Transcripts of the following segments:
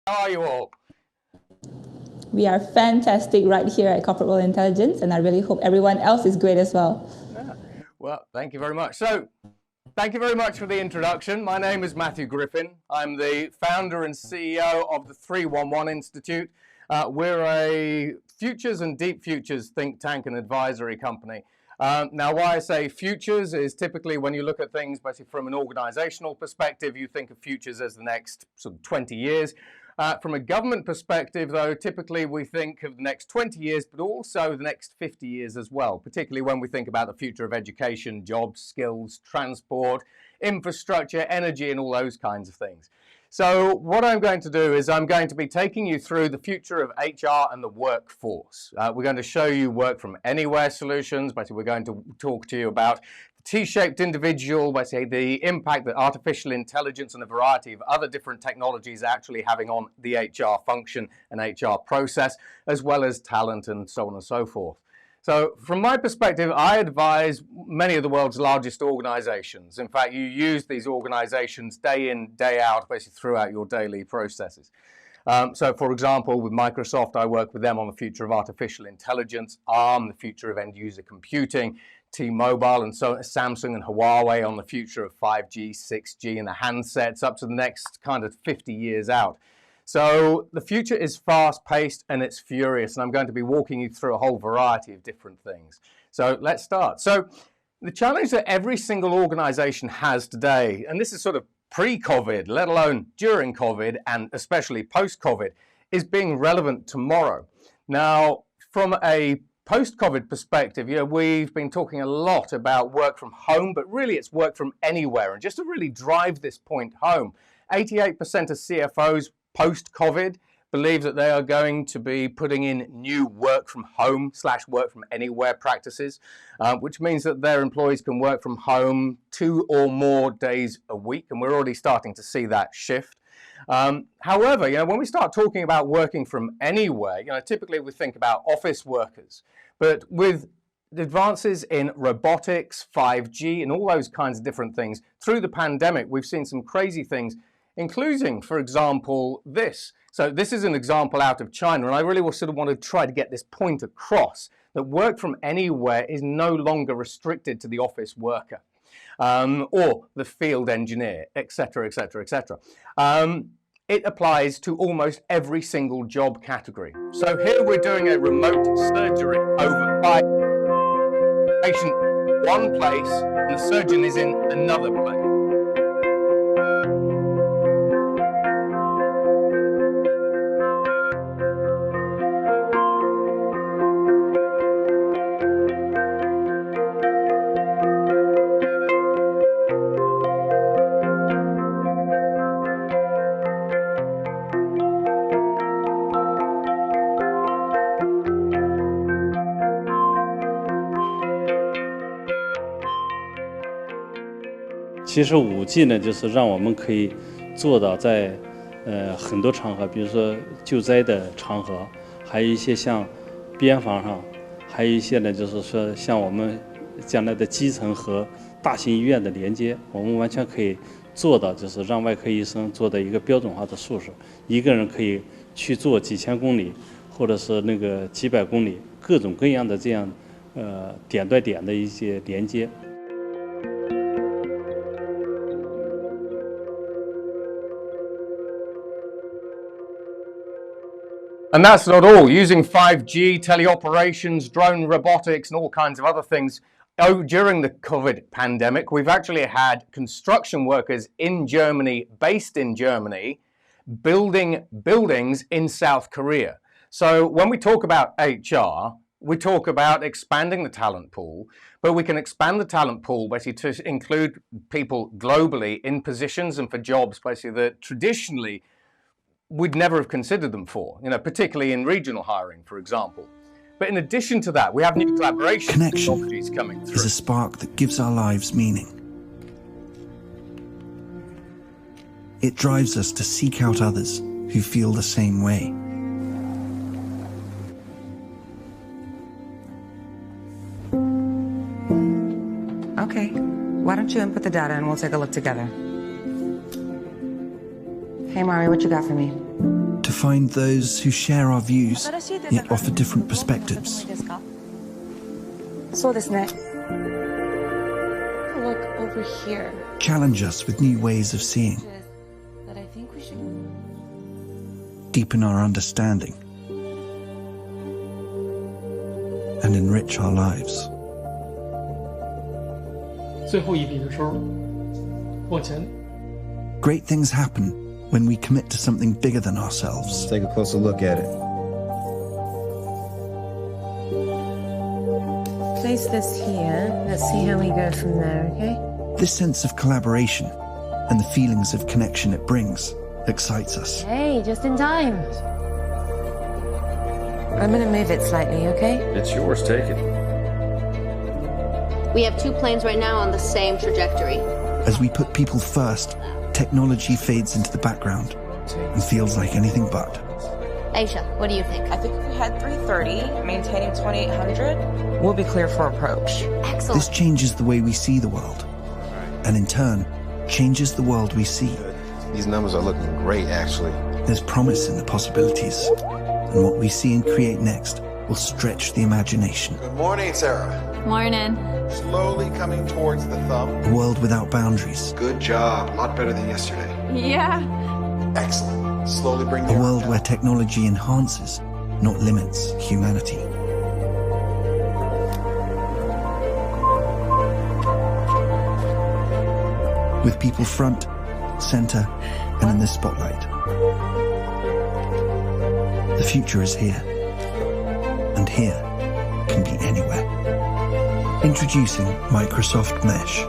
How are you all? We are fantastic right here at Corporate World Intelligence, and I really hope everyone else is great as well. Yeah. Well, thank you very much. So, thank you very much for the introduction. My name is Matthew Griffin. I'm the founder and CEO of the 311 Institute. We're a futures and deep futures think tank and advisory company. Now, why I say futures is typically when you look at things, basically from an organizational perspective, you think of futures as the next sort of 20 years. From a government perspective, though, typically we think of the next 20 years, but also the next 50 years as well, particularly when we think about the future of education, jobs, skills, transport, infrastructure, energy, and all those kinds of things. So what I'm going to do is I'm going to be taking you through the future of HR and the workforce. We're going to show you work from anywhere solutions. Basically, we're going to talk to you about T-shaped individual, basically the impact that artificial intelligence and a variety of other different technologies are actually having on the HR function and HR process, as well as talent and so on and so forth. So from my perspective, I advise many of the world's largest organizations. In fact, you use these organizations day in, day out, basically throughout your daily processes. So for example, with Microsoft, I work with them on the future of artificial intelligence, ARM, the future of end-user computing, T-Mobile and so Samsung and Huawei on the future of 5G, 6G and the handsets up to the next kind of 50 years out. So the future is fast-paced and it's furious, and I'm going to be walking you through a whole variety of different things. So let's start. So the challenge that every single organization has today, and this is sort of pre-COVID, let alone during COVID and especially post-COVID, is being relevant tomorrow. Now, from a post-COVID perspective, we've been talking a lot about work from home, but really it's work from anywhere. And just to really drive this point home, 88% of CFOs post-COVID believe that they are going to be putting in new work from home / work from anywhere practices, which means that their employees can work from home 2 or more days a week. And we're already starting to see that shift. However, when we start talking about working from anywhere, typically we think about office workers, but with advances in robotics, 5G, and all those kinds of different things, through the pandemic, we've seen some crazy things, including, for example, this. So this is an example out of China, and I really sort of want to try to get this point across, that work from anywhere is no longer restricted to the office worker. Or the field engineer, etc., etc., etc. It applies to almost every single job category. So here we're doing a remote surgery over 5 patient one place, and the surgeon is in another place.其实5G 呢，就是让我们可以做到在很多场合，比如说救灾的场合，还有一些像边防上，还有一些呢，就是说像我们将来的基层和大型医院的连接，我们完全可以做到，就是让外科医生做到一个标准化的术式，一个人可以去做几千公里，或者是那个几百公里，各种各样的这样点对点的一些连接。And that's not all. Using 5G, teleoperations, drone robotics, and all kinds of other things. During the COVID pandemic, we've actually had construction workers in Germany, based in Germany, building buildings in South Korea. So when we talk about HR, we talk about expanding the talent pool, but we can expand the talent pool basically to include people globally in positions and for jobs basically that traditionally we'd never have considered them for, particularly in regional hiring, for example. But in addition to that, we have new collaboration technologies coming through. Is a spark that gives our lives meaning. It drives us to seek out others who feel the same way. Okay, why don't you input the data and we'll take a look together. Hey, Mari, what you got for me? to find those who share our views, yet offer different perspectives. そうですね。Look over here. Challenge us with new ways of seeing, That I think we should. deepen our understanding, and enrich our lives. 最后一笔的时候，往前。 Great things happen when we commit to something bigger than ourselves. Let's take a closer look at it. Place this here. Let's see how we go from there, okay? This sense of collaboration and the feelings of connection it brings excites us. Hey, just in time. I'm gonna move it slightly, okay? It's yours, take it. We have 2 planes right now on the same trajectory. As we put people first, technology fades into the background and feels like anything but. Aisha, what do you think? I think if we had 330, maintaining 2800, we'll be clear for approach. Excellent. This changes the way we see the world, and in turn, changes the world we see. These numbers are looking great, actually. There's promise in the possibilities, and what we see and create next will stretch the imagination. Good morning, Sarah. Morning. Slowly coming towards the thumb. A world without boundaries. Good job. A lot better than yesterday. Yeah. Excellent. Slowly bring the A arm world down. where technology enhances, not limits, humanity. With people front, center, and in the spotlight. The future is here. And here can be anywhere. Introducing Microsoft Mesh.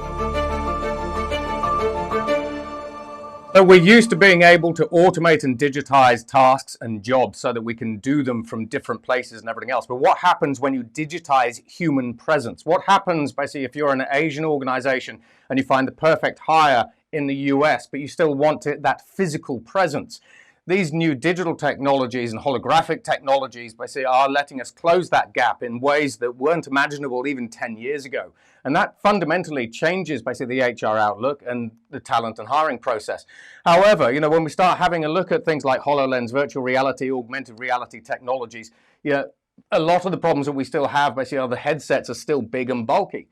So we're used to being able to automate and digitize tasks and jobs so that we can do them from different places and everything else. But what happens when you digitize human presence? What happens basically if you're an Asian organization and you find the perfect hire in the US, but you still want that physical presence? These new digital technologies and holographic technologies basically are letting us close that gap in ways that weren't imaginable even 10 years ago. And that fundamentally changes basically the HR outlook and the talent and hiring process. However, you know, when we start having a look at things like HoloLens, virtual reality, augmented reality technologies, you know, a lot of the problems that we still have basically are the headsets are still big and bulky.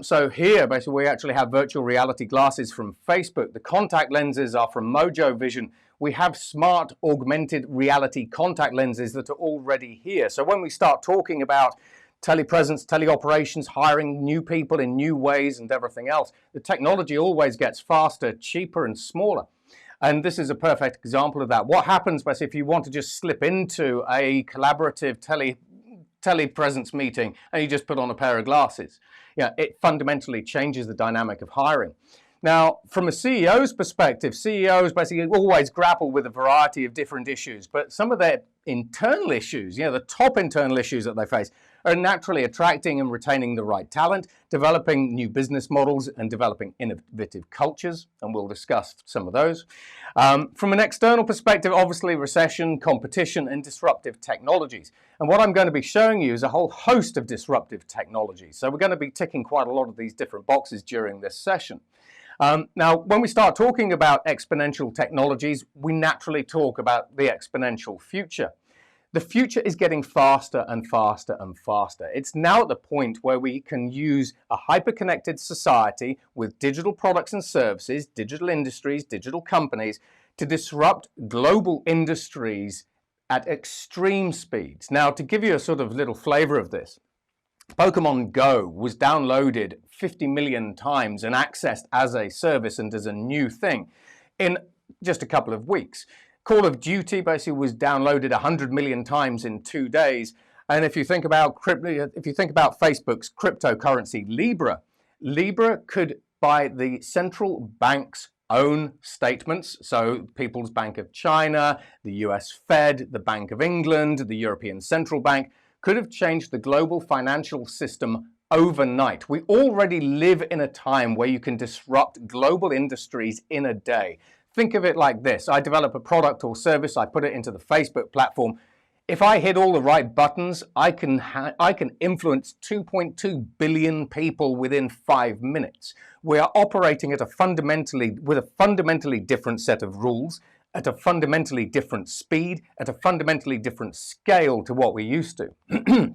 So here, basically, we actually have virtual reality glasses from Facebook. The contact lenses are from Mojo Vision. We have smart augmented reality contact lenses that are already here. So when we start talking about telepresence, teleoperations, hiring new people in new ways and everything else, the technology always gets faster, cheaper, and smaller. And this is a perfect example of that. What happens basically if you want to just slip into a collaborative telepresence meeting and you just put on a pair of glasses? Yeah, it fundamentally changes the dynamic of hiring. Now, from a CEO's perspective, CEOs basically always grapple with a variety of different issues, but some of their internal issues, you know, the top internal issues that they face are naturally attracting and retaining the right talent, developing new business models, and developing innovative cultures, and we'll discuss some of those. From an external perspective, obviously recession, competition, and disruptive technologies. And what I'm going to be showing you is a whole host of disruptive technologies. So we're going to be ticking quite a lot of these different boxes during this session. Now, when we start talking about exponential technologies, we naturally talk about the exponential future. The future is getting faster and faster and faster. It's now at the point where we can use a hyper-connected society with digital products and services, digital industries, digital companies, to disrupt global industries at extreme speeds. Now, to give you a sort of little flavor of this, Pokemon Go was downloaded 50 million times and accessed as a service and as a new thing in just a couple of weeks. Call of Duty basically was downloaded 100 million times in 2 days. And if you think about Facebook's cryptocurrency Libra could, by the central bank's own statements, so People's Bank of China, the US Fed, the Bank of England, the European Central Bank, could have changed the global financial system overnight. We already live in a time where you can disrupt global industries in a day. Think of it like this. I develop a product or service, I put it into the Facebook platform. If I hit all the right buttons, I can influence 2.2 billion people within 5 minutes. We are operating at with a fundamentally different set of rules at a fundamentally different speed, at a fundamentally different scale to what we're used to.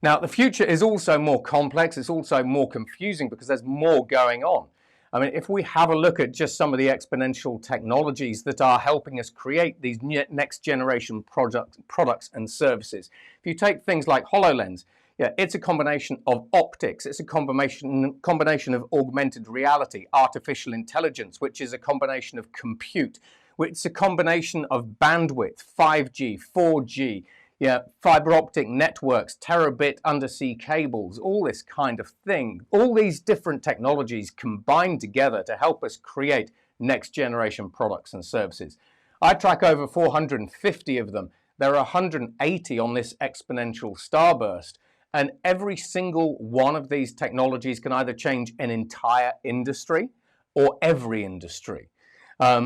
Now, the future is also more complex, it's also more confusing because there's more going on. I mean, if we have a look at just some of the exponential technologies that are helping us create these next generation products and services. If you take things like HoloLens, yeah, it's a combination of optics, it's a combination of augmented reality, artificial intelligence, which is a combination of compute, it's a combination of bandwidth, 5G, 4G, yeah, fiber optic networks, terabit undersea cables, all this kind of thing. All these different technologies combined together to help us create next generation products and services. I track over 450 of them. There are 180 on this exponential starburst. And every single one of these technologies can either change an entire industry or every industry.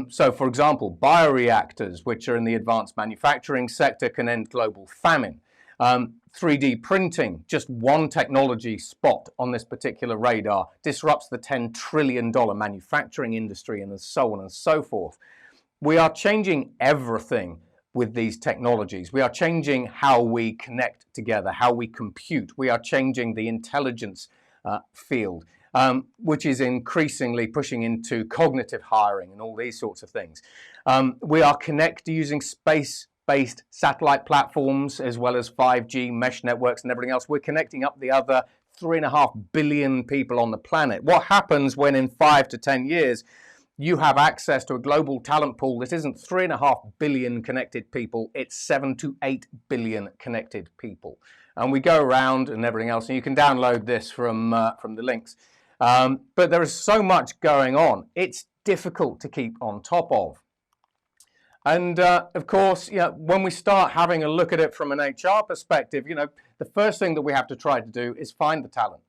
So, for example, bioreactors, which are in the advanced manufacturing sector, can end global famine. 3D printing, just one technology spot on this particular radar, disrupts the $10 trillion manufacturing industry, and so on and so forth. We are changing everything with these technologies. We are changing how we connect together, how we compute. We are changing the intelligence field. Which is increasingly pushing into cognitive hiring and all these sorts of things. We are using space-based satellite platforms as well as 5G mesh networks and everything else. We're connecting up the other 3.5 billion people on the planet. What happens when in 5 to 10 years you have access to a global talent pool that isn't 3.5 billion connected people, it's 7 to 8 billion connected people. And we go around and everything else, and you can download this from the links. But there is so much going on, it's difficult to keep on top of. And of course, when we start having a look at it from an HR perspective, the first thing that we have to try to do is find the talent.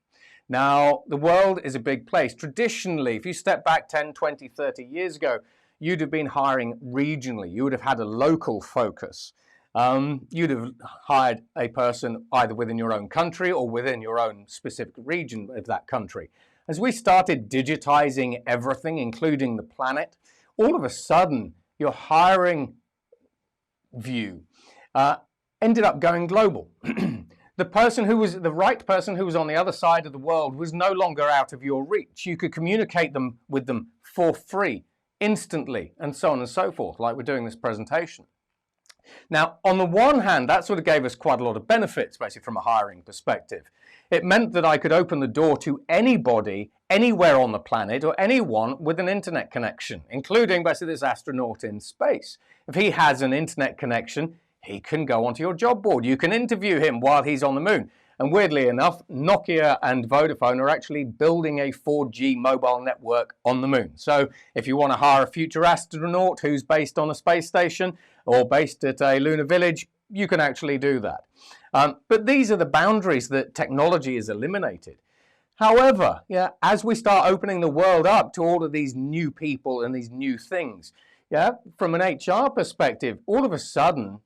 Now, the world is a big place. Traditionally, if you step back 10, 20, 30 years ago, you'd have been hiring regionally. You would have had a local focus. You'd have hired a person either within your own country or within your own specific region of that country. As we started digitizing everything, including the planet, all of a sudden, your hiring view ended up going global. The right person who was on the other side of the world was no longer out of your reach. You could communicate with them for free, instantly, and so on and so forth, like we're doing this presentation. Now, on the one hand, that sort of gave us quite a lot of benefits, basically, from a hiring perspective. It meant that I could open the door to anybody, anywhere on the planet, or anyone with an internet connection, including, basically, this astronaut in space. If he has an internet connection, he can go onto your job board. You can interview him while he's on the moon. And weirdly enough, Nokia and Vodafone are actually building a 4G mobile network on the moon. So if you want to hire a future astronaut who's based on a space station or based at a lunar village, you can actually do that. But these are the boundaries that technology has eliminated. However, as we start opening the world up to all of these new people and these new things, from an HR perspective, all of a sudden,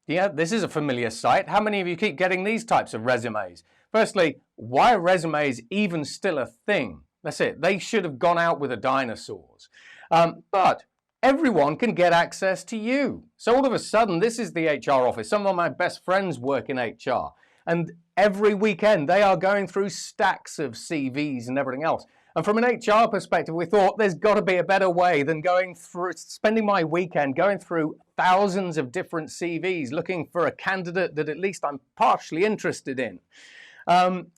this is a familiar sight. How many of you keep getting these types of resumes? Firstly, why are resumes even still a thing? That's it. They should have gone out with the dinosaurs. But everyone can get access to you. So all of a sudden, this is the HR office. Some of my best friends work in HR. And every weekend, they are going through stacks of CVs and everything else. And from an HR perspective, we thought there's got to be a better way than spending my weekend going through thousands of different CVs, looking for a candidate that at least I'm partially interested in.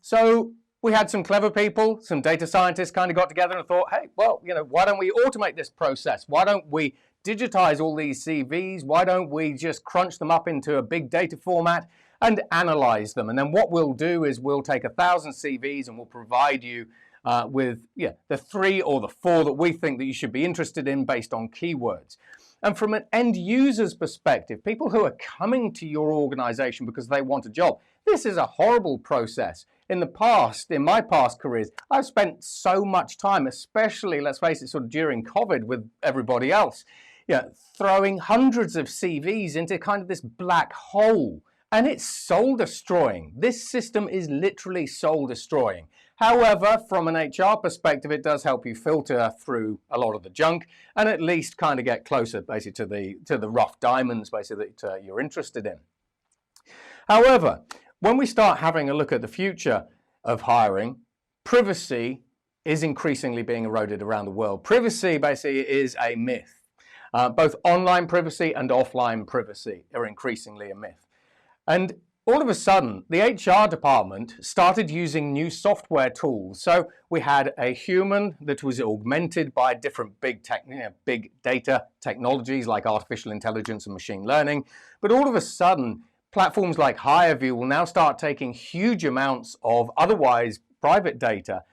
So we had some clever people, some data scientists kind of got together and thought, hey, well, why don't we automate this process? Why don't we digitize all these CVs? Why don't we just crunch them up into a big data format and analyze them? And then what we'll do is we'll take 1,000 CVs and we'll provide you with the 3 or the 4 that we think that you should be interested in based on keywords. And from an end user's perspective, people who are coming to your organization because they want a job, this is a horrible process. In the past, in my past careers, I've spent so much time, especially, let's face it, sort of during COVID with everybody else, throwing hundreds of CVs into kind of this black hole And it's soul destroying. This system is literally soul destroying. However, from an HR perspective, it does help you filter through a lot of the junk and at least kind of get closer basically to the rough diamonds basically that you're interested in. However, when we start having a look at the future of hiring, privacy is increasingly being eroded around the world. Privacy basically is a myth. Both online privacy and offline privacy are increasingly a myth. And all of a sudden, the HR department started using new software tools. So we had a human that was augmented by different big data technologies like artificial intelligence and machine learning. But all of a sudden, platforms like HireVue will now start taking huge amounts of otherwise private data,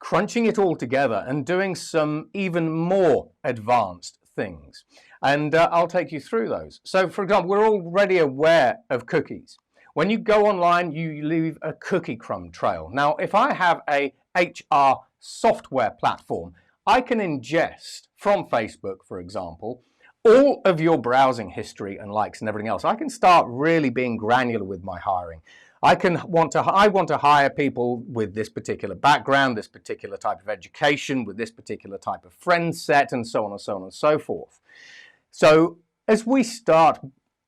crunching it all together and doing some even more advanced things. And I'll take you through those. So for example, we're already aware of cookies. When you go online, you leave a cookie crumb trail. Now, if I have a HR software platform, I can ingest from Facebook, for example, all of your browsing history and likes and everything else. I can start really being granular with my hiring. I want to hire people with this particular background, this particular type of education, with this particular type of friend set, and so on and so on and so forth. So as we start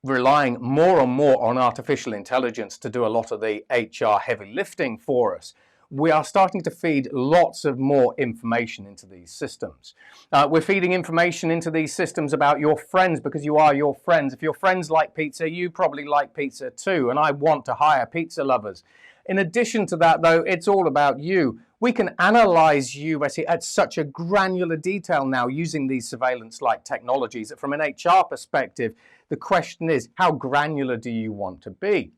relying more and more on artificial intelligence to do a lot of the HR heavy lifting for us, we are starting to feed lots of more information into these systems. We're feeding information into these systems about your friends because you are your friends. If your friends like pizza, you probably like pizza too, and I want to hire pizza lovers. In addition to that, though, it's all about you. We can analyze you basically at such a granular detail now using these surveillance-like technologies that from an HR perspective, the question is, how granular do you want to be?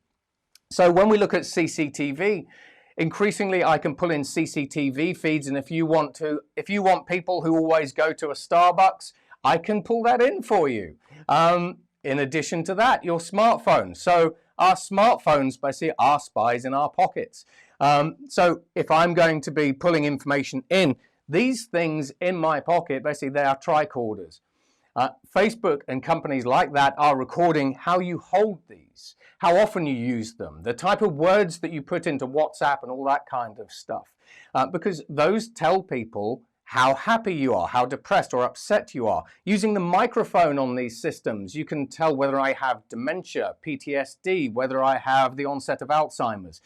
So when we look at CCTV, increasingly I can pull in CCTV feeds, and if you want people who always go to a Starbucks, I can pull that in for you. In addition to that, your smartphone. So our smartphones basically are spies in our pockets. So if I'm going to be pulling information in, these things in my pocket, basically they are tricorders. Facebook and companies like that are recording how you hold these, how often you use them, the type of words that you put into WhatsApp and all that kind of stuff. Because those tell people how happy you are, how depressed or upset you are. Using the microphone on these systems, you can tell whether I have dementia, PTSD, whether I have the onset of Alzheimer's.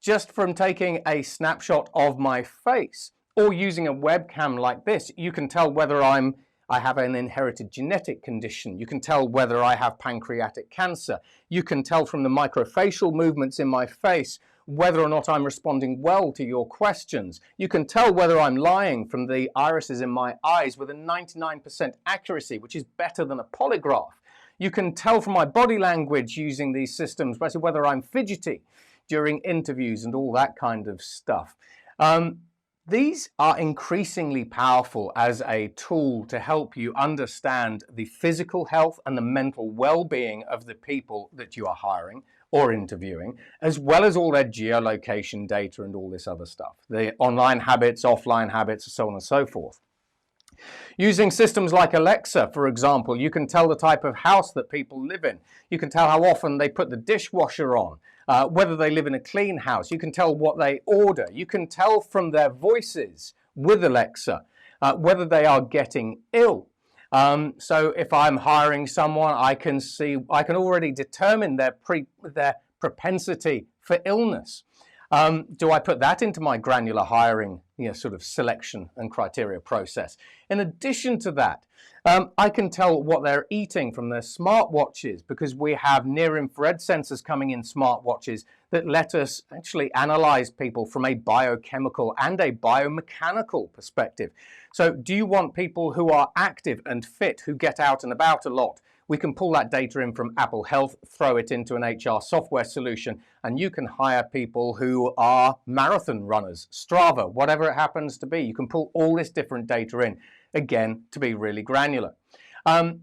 Just from taking a snapshot of my face or using a webcam like this, you can tell whether I have an inherited genetic condition. You can tell whether I have pancreatic cancer. You can tell from the microfacial movements in my face whether or not I'm responding well to your questions. You can tell whether I'm lying from the irises in my eyes with a 99% accuracy, which is better than a polygraph. You can tell from my body language using these systems whether I'm fidgety during interviews and all that kind of stuff. These are increasingly powerful as a tool to help you understand the physical health and the mental well-being of the people that you are hiring or interviewing, as well as all their geolocation data and all this other stuff, the online habits, offline habits, so on and so forth. Using systems like Alexa, for example, you can tell the type of house that people live in. You can tell how often they put the dishwasher on, whether they live in a clean house. You can tell what they order. You can tell from their voices with Alexa whether they are getting ill. So if I'm hiring someone, I can already determine their propensity for illness. Do I put that into my granular hiring sort of selection and criteria process? In addition to that, I can tell what they're eating from their smartwatches, because we have near-infrared sensors coming in smartwatches that let us actually analyze people from a biochemical and a biomechanical perspective. So do you want people who are active and fit, who get out and about a lot? We can pull that data in from Apple Health, throw it into an HR software solution, and you can hire people who are marathon runners, Strava, whatever it happens to be. You can pull all this different data in, again, to be really granular.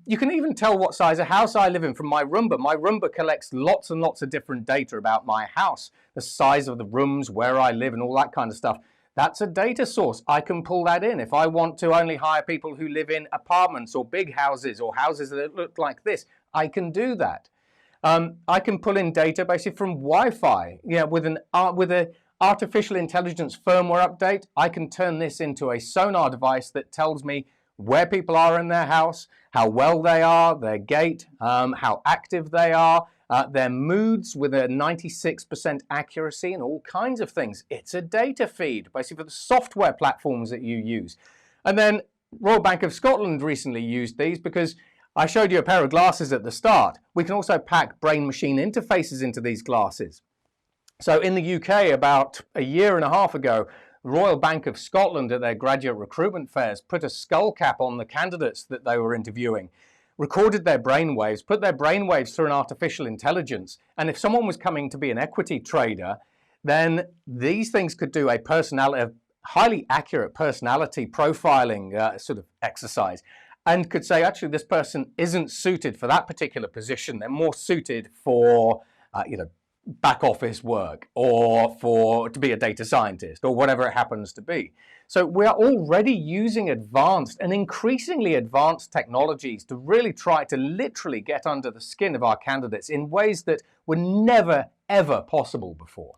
You can even tell what size of house I live in from my Roomba. My Roomba collects lots and lots of different data about my house, the size of the rooms, where I live, and all that kind of stuff. That's a data source. I can pull that in. If I want to only hire people who live in apartments or big houses or houses that look like this, I can do that. I can pull in data basically from Wi-Fi. With a artificial intelligence firmware update, I can turn this into a sonar device that tells me where people are in their house, how well they are, their gait, how active they are, their moods with a 96% accuracy and all kinds of things. It's a data feed, basically for the software platforms that you use. And then Royal Bank of Scotland recently used these because I showed you a pair of glasses at the start. We can also pack brain-machine interfaces into these glasses. So in the UK, about a year and a half ago, the Royal Bank of Scotland at their graduate recruitment fairs put a skull cap on the candidates that they were interviewing, recorded their brainwaves, put their brainwaves through an artificial intelligence, and if someone was coming to be an equity trader, then these things could do a highly accurate personality profiling sort of exercise, and could say, actually, this person isn't suited for that particular position. They're more suited for, back office work or to be a data scientist or whatever it happens to be. So we are already using advanced and increasingly advanced technologies to really try to literally get under the skin of our candidates in ways that were never, ever possible before.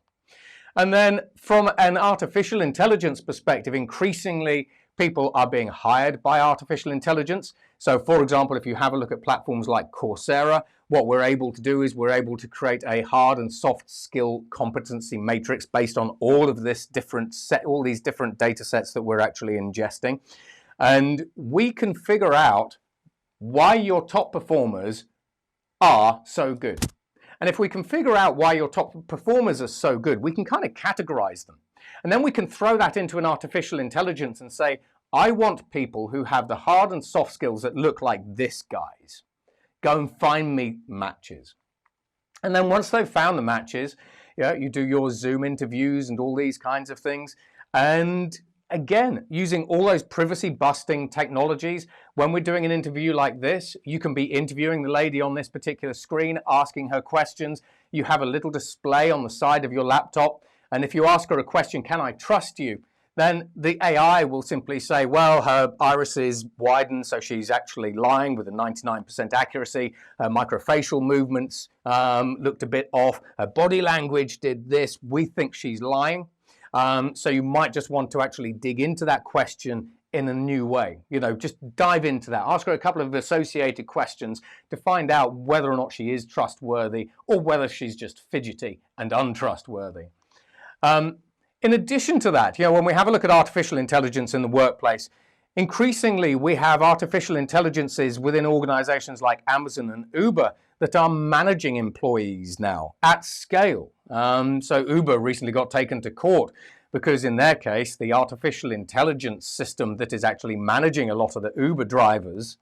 And then from an artificial intelligence perspective, increasingly people are being hired by artificial intelligence. So for example, if you have a look at platforms like Coursera, what we're able to do is we're able to create a hard and soft skill competency matrix based on all of these different data sets that we're actually ingesting. And we can figure out why your top performers are so good. And if we can figure out why your top performers are so good, we can kind of categorize them. And then we can throw that into an artificial intelligence and say, I want people who have the hard and soft skills that look like this guy's. Go and find me matches. And then once they've found the matches, you do your Zoom interviews and all these kinds of things. And again, using all those privacy busting technologies, when we're doing an interview like this, you can be interviewing the lady on this particular screen, asking her questions. You have a little display on the side of your laptop. And if you ask her a question, can I trust you? Then the AI will simply say, well, her irises widened, so she's actually lying with a 99% accuracy. Her microfacial movements looked a bit off. Her body language did this. We think she's lying. So you might just want to actually dig into that question in a new way. Just dive into that. Ask her a couple of associated questions to find out whether or not she is trustworthy or whether she's just fidgety and untrustworthy. In addition to that, when we have a look at artificial intelligence in the workplace, increasingly we have artificial intelligences within organizations like Amazon and Uber that are managing employees now at scale. So Uber recently got taken to court because in their case, the artificial intelligence system that is actually managing a lot of the Uber drivers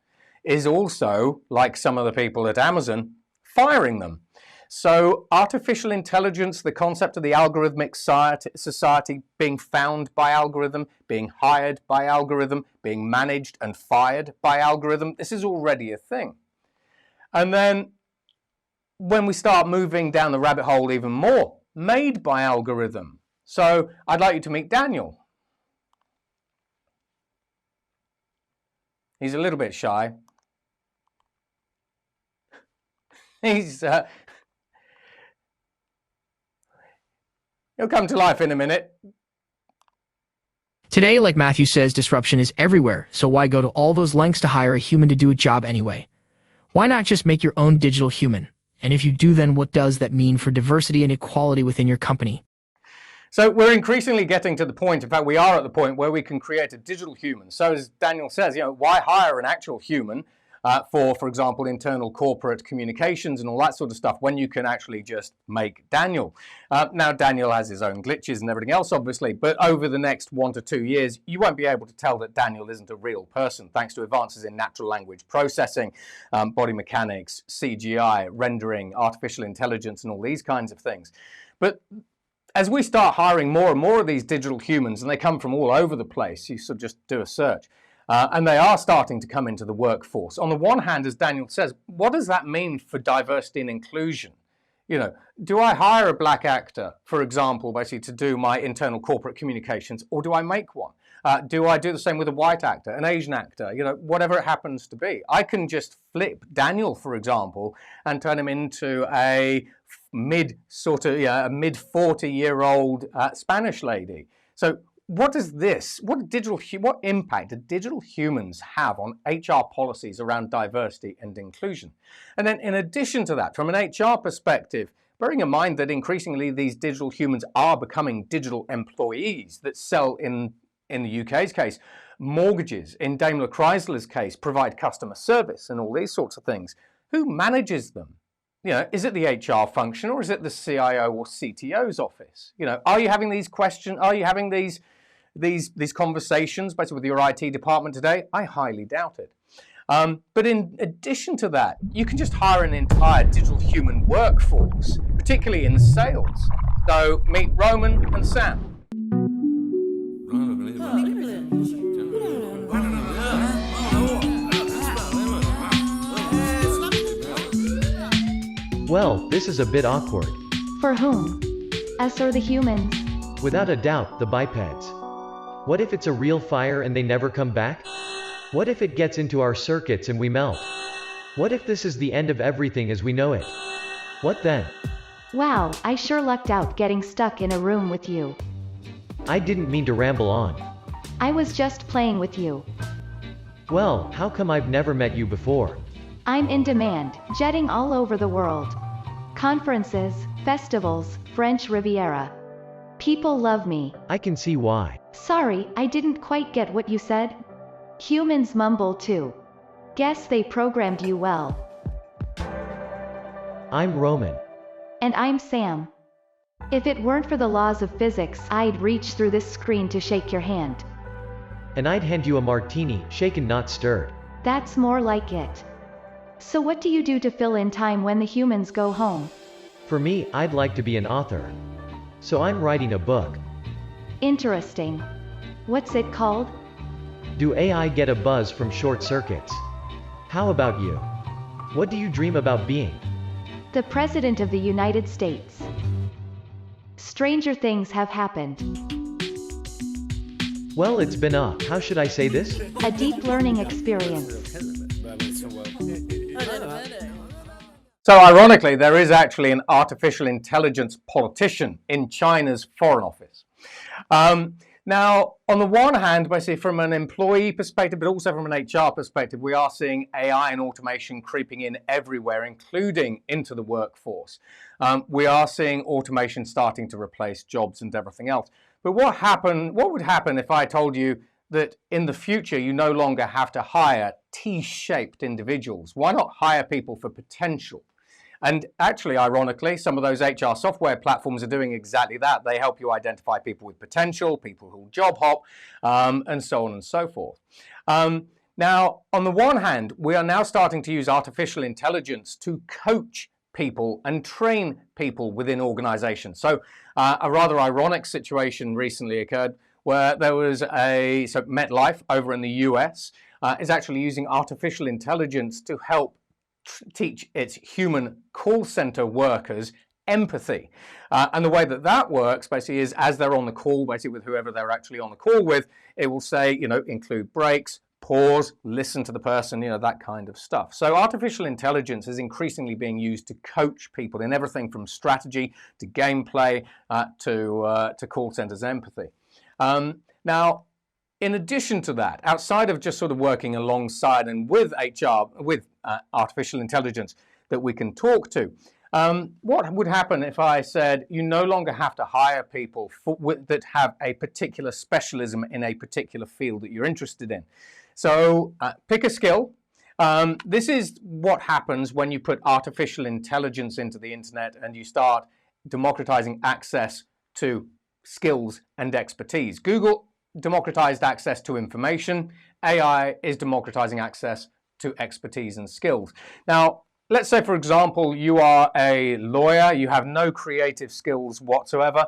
is also, like some of the people at Amazon, firing them. So artificial intelligence, the concept of the algorithmic society being found by algorithm, being hired by algorithm, being managed and fired by algorithm, this is already a thing. And then when we start moving down the rabbit hole even more, made by algorithm. So I'd like you to meet Daniel. He's a little bit shy. He'll come to life in a minute. Today, like Matthew says, disruption is everywhere, so why go to all those lengths to hire a human to do a job anyway? Why not just make your own digital human? And if you do, then what does that mean for diversity and equality within your company? So we're increasingly getting to the point, in fact, we are at the point where we can create a digital human. So as Daniel says, why hire an actual human for example, internal corporate communications and all that sort of stuff, when you can actually just make Daniel. Now, Daniel has his own glitches and everything else, obviously, but over the next 1 to 2 years, you won't be able to tell that Daniel isn't a real person, thanks to advances in natural language processing, body mechanics, CGI, rendering, artificial intelligence, and all these kinds of things. But as we start hiring more and more of these digital humans, and they come from all over the place, you sort of just do a search, and they are starting to come into the workforce. On the one hand, as Daniel says, what does that mean for diversity and inclusion? Do I hire a black actor, for example, basically to do my internal corporate communications, or do I make one? Do I do the same with a white actor, an Asian actor, you know, whatever it happens to be? I can just flip Daniel, for example, and turn him into a mid 40-year-old Spanish lady. So what impact do digital humans have on HR policies around diversity and inclusion? And then in addition to that, from an HR perspective, bearing in mind that increasingly these digital humans are becoming digital employees that sell, in the UK's case, mortgages, in Daimler Chrysler's case, provide customer service and all these sorts of things. Who manages them? You know, is it the HR function, or is it the CIO or CTO's office? You know, are you having these questions? Are you having these conversations basically with your IT department today? I highly doubt it. But in addition to that, you can just hire an entire digital human workforce, particularly in sales. So meet Roman and Sam. Well, this is a bit awkward. For whom? Us or the humans? Without a doubt, the bipeds. What if it's a real fire and they never come back? What if it gets into our circuits and we melt? What if this is the end of everything as we know it? What then? Wow, I sure lucked out getting stuck in a room with you. I didn't mean to ramble on. I was just playing with you. Well, how come I've never met you before? I'm in demand, jetting all over the world. Conferences, festivals, French Riviera. People love me. I can see why. Sorry, I didn't quite get what you said. Humans mumble too. Guess they programmed you well. I'm Roman. And I'm Sam. If it weren't for the laws of physics, I'd reach through this screen to shake your hand. And I'd hand you a martini, shaken not stirred. That's more like it. So what do you do to fill in time when the humans go home? For me, I'd like to be an author. So I'm writing a book. Interesting. What's it called? Do AI get a buzz from short circuits? How about you? What do you dream about being? The President of the United States. Stranger things have happened. Well, it's been how should I say this? A deep learning experience. So ironically, there is actually an artificial intelligence politician in China's foreign office. Now, on the one hand, basically from an employee perspective, but also from an HR perspective, we are seeing AI and automation creeping in everywhere, including into the workforce. We are seeing automation starting to replace jobs and everything else. But what would happen if I told you that in the future you no longer have to hire T-shaped individuals? Why not hire people for potential? And actually, ironically, some of those HR software platforms are doing exactly that. They help you identify people with potential, people who job hop, and so on and so forth. Now, on the one hand, we are now starting to use artificial intelligence to coach people and train people within organizations. So a rather ironic situation recently occurred where there was MetLife over in the US is actually using artificial intelligence to help teach its human call center workers empathy. And the way that that works basically is as they're on the call, basically with whoever they're actually on the call with, it will say, you know, include breaks, pause, listen to the person, you know, that kind of stuff. So artificial intelligence is increasingly being used to coach people in everything from strategy to gameplay to call centers empathy. Now, in addition to that, outside of just sort of working alongside and with HR, with artificial intelligence that we can talk to, what would happen if I said you no longer have to hire people that have a particular specialism in a particular field that you're interested in? So pick a skill. This is what happens when you put artificial intelligence into the internet and you start democratizing access to skills and expertise. Google democratized access to information. AI is democratizing access to expertise and skills. Now, let's say, for example, you are a lawyer, you have no creative skills whatsoever.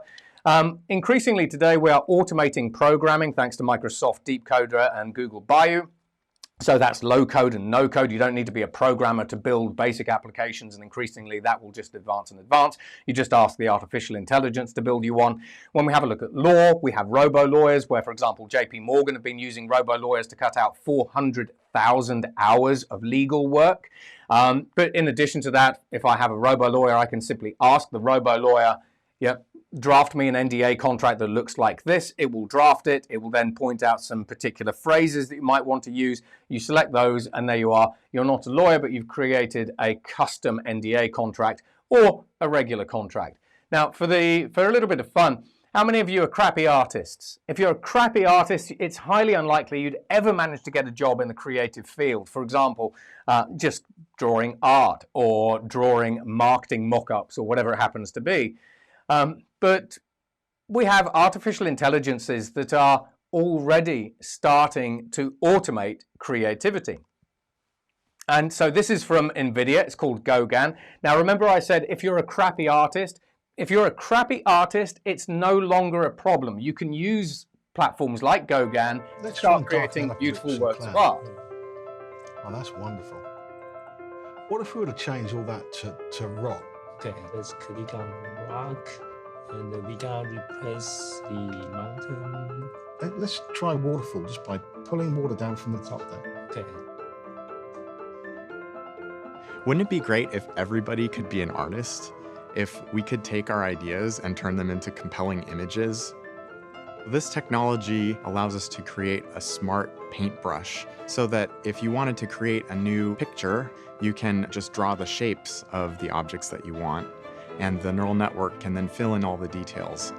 Increasingly today, we are automating programming thanks to Microsoft Deep Coder and Google Bayou. So that's low code and no code. You don't need to be a programmer to build basic applications, and increasingly that will just advance and advance. You just ask the artificial intelligence to build you one. When we have a look at law, we have robo-lawyers where, for example, JP Morgan have been using robo-lawyers to cut out 400,000 hours of legal work. But in addition to that, if I have a robo-lawyer, I can simply ask the robo-lawyer, draft me an NDA contract that looks like this. It will draft it. It will then point out some particular phrases that you might want to use. You select those and there you are. You're not a lawyer, but you've created a custom NDA contract or a regular contract. Now, for a little bit of fun, how many of you are crappy artists? If you're a crappy artist, it's highly unlikely you'd ever manage to get a job in the creative field. For example, just drawing art or drawing marketing mock-ups or whatever it happens to be. But we have artificial intelligences that are already starting to automate creativity. And so this is from NVIDIA. It's called Gauguin. Now, remember I said if you're a crappy artist, it's no longer a problem. You can use platforms like Gauguin to start creating beautiful works of art. Oh, that's wonderful. What if we were to change all that to rock? Okay, let's click on rock, and we can replace the mountain. Let's try waterfall just by pulling water down from the top there. Okay. Wouldn't it be great if everybody could be an artist? If we could take our ideas and turn them into compelling images? This technology allows us to create a smart paintbrush so that if you wanted to create a new picture, you can just draw the shapes of the objects that you want, and the neural network can then fill in all the details.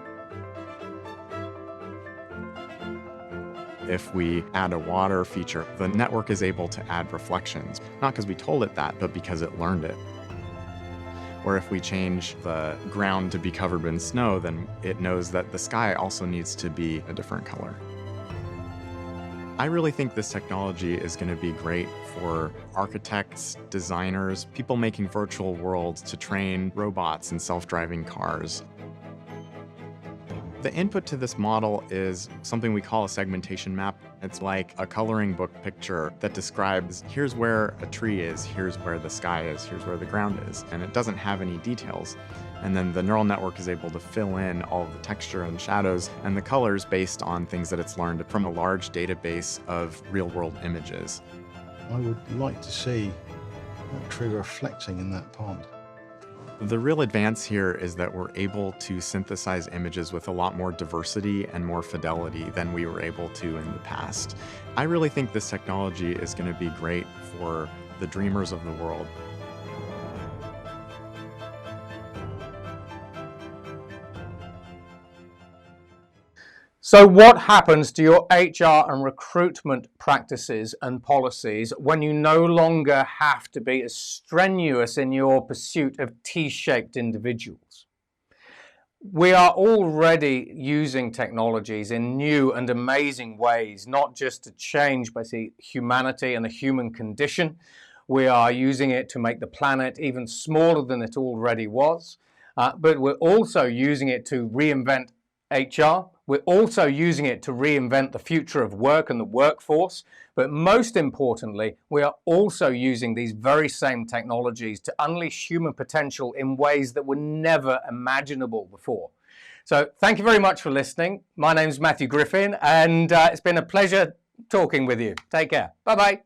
If we add a water feature, the network is able to add reflections, not because we told it that, but because it learned it. Or if we change the ground to be covered in snow, then it knows that the sky also needs to be a different color. I really think this technology is going to be great for architects, designers, people making virtual worlds to train robots and self-driving cars. The input to this model is something we call a segmentation map. It's like a coloring book picture that describes here's where a tree is, here's where the sky is, here's where the ground is, and it doesn't have any details. And then the neural network is able to fill in all of the texture and shadows and the colors based on things that it's learned from a large database of real-world images. I would like to see that tree reflecting in that pond. The real advance here is that we're able to synthesize images with a lot more diversity and more fidelity than we were able to in the past. I really think this technology is going to be great for the dreamers of the world. So what happens to your HR and recruitment practices and policies when you no longer have to be as strenuous in your pursuit of T-shaped individuals? We are already using technologies in new and amazing ways, not just to change basically humanity and the human condition. We are using it to make the planet even smaller than it already was, but we're also using it to reinvent HR. We're also using it to reinvent the future of work and the workforce. But most importantly, we are also using these very same technologies to unleash human potential in ways that were never imaginable before. So thank you very much for listening. My name's Matthew Griffin, and it's been a pleasure talking with you. Take care. Bye-bye.